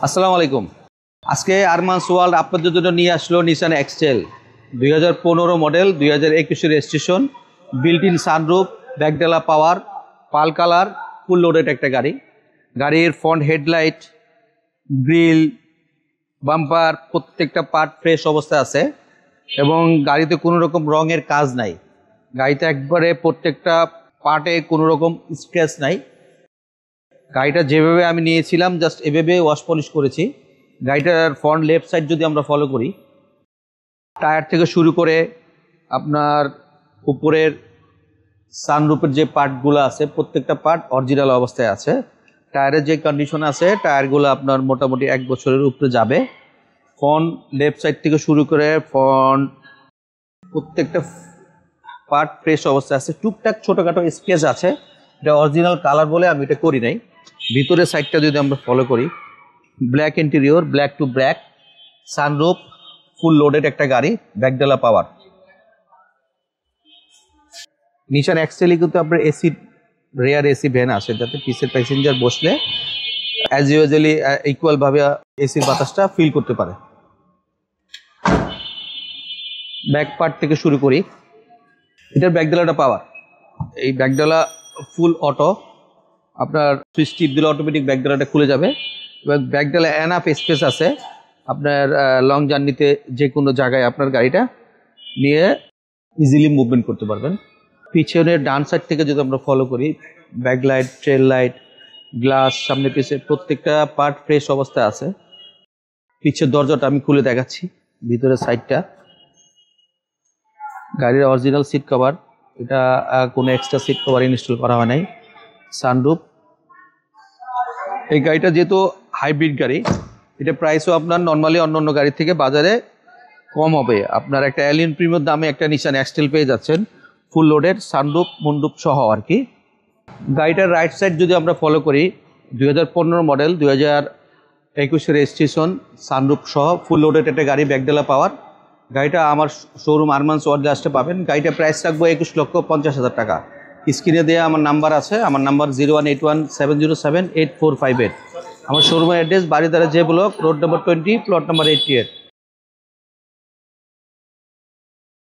আসসালামু আলাইকুম। আজকে আরমান্স ওয়ার্ল্ড আপনাদের জন্য নিয়ে আসলো Nissan X Trail 2015 model, 2021 registration, built in sunroof, ব্যাকডালা power, pearl colour, full loaded একটা গাড়ি। গাড়ির ফ্রন্ট হেডলাইট, গ্রিল, বাম্পার প্রত্যেকটা পার্ট ফ্রেশ অবস্থায় আছে এবং গাড়িতে কোনো রকম রঙের কাজ নাই। গাড়িতে একবারে প্রত্যেকটা পার্টে কোনো রকম স্ক্র্যাচ নাই। গাড়িটা যেভাবে আমি নিয়েছিলাম জাস্ট এভাবে ওয়াশ পলিশ করেছি। গাড়িটার ফ্রন্ট লেফট সাইড যদি আমরা ফলো করি, টায়ার থেকে শুরু করে আপনার উপরের সানরুফের যে পার্টগুলো আছে প্রত্যেকটা পার্ট অরিজিনাল অবস্থায় আছে। টায়ারের যে কন্ডিশন আছে টায়ারগুলো আপনার মোটামুটি 1 বছরের উপরে যাবে। ফ্রন্ট লেফট সাইড থেকে শুরু করে ফ্রন্ট প্রত্যেকটা পার্ট ফ্রেশ অবস্থায় আছে। টুকটাক ছোটোখাটো স্কেচ আছে, এটা অরিজিনাল কালার বলে আমি এটা করি নাই। ভিতরের সাইডটা যদি আমরা ফলো করি, black interior, black to black, sunroof, full loaded একটা গাড়ি, ব্যাকডালা পাওয়ার। নিসান এক্সটেলে কিন্তু আপনার এসি, রেয়ার এসি ভ্যান আছে যাতে পিসের প্যাসেঞ্জার বসলে অ্যাজ ইউজুয়ালি ইকুয়ালভাবে এসির বাতাসটা ফিল করতে পারে। ব্যাক পার্ট থেকে শুরু করি, এটার ব্যাকডালাটা পাওয়ার। এই ব্যাকডালা ফুল অটো, আপনার সুইচ টিপ দিলে অটোমেটিক ব্যাকডালাটা খুলে যাবে এবং ব্যাকডালা এনাফ স্পেস আছে আপনার লং জার্নিতে যে কোনো জায়গায় আপনার গাড়িটা নিয়ে ইজিলি মুভমেন্ট করতে পারবেন। পিছনের ডান সাইড থেকে যদি আমরা ফলো করি, ব্যাকলাইট, ট্রেল লাইট, গ্লাস, সামনে পিছে প্রত্যেকটা পার্ট ফ্রেশ অবস্থায় আছে। পিছের দরজাটা আমি খুলে দেখাচ্ছি, ভিতরের সাইডটা গাড়ির অরিজিনাল সিট কভার, এটা কোনো এক্সট্রা সিট কভার ইনস্টল করা হয় নাই। সানরুফ, এই গাড়িটা যেহেতু হাইব্রিড গাড়ি, এটা প্রাইসও আপনার নর্মালি অন্য গাড়ির থেকে বাজারে কম হবে। আপনার একটা এলিয়ন প্রিমিয়ার দামে একটা নিসান এক্সটেল পেয়ে যাচ্ছেন, ফুল লোডেড, সানরুফ মুন্ডুপ সহ আর কি। গাড়িটার রাইট সাইড যদি আমরা ফলো করি, 2015 মডেল, 2021 রেজিস্ট্রেশন, সানরুফ সহ ফুল লোডেড একটা গাড়ি, ব্যাকডালা পাওয়ার। গাড়িটা আমার শোরুম আরমান্স ওয়ার্ল্ড আসতে পাবেন। গাড়িটা প্রাইস রাখবো 21,50,000 টাকা। স্ক্রিনে দেওয়া আমার নাম্বার আছে, আমার নাম্বার 01817078458। আমার শোরুমের অ্যাড্রেস বাড়িধারা যে block, road number 20, plot number 88।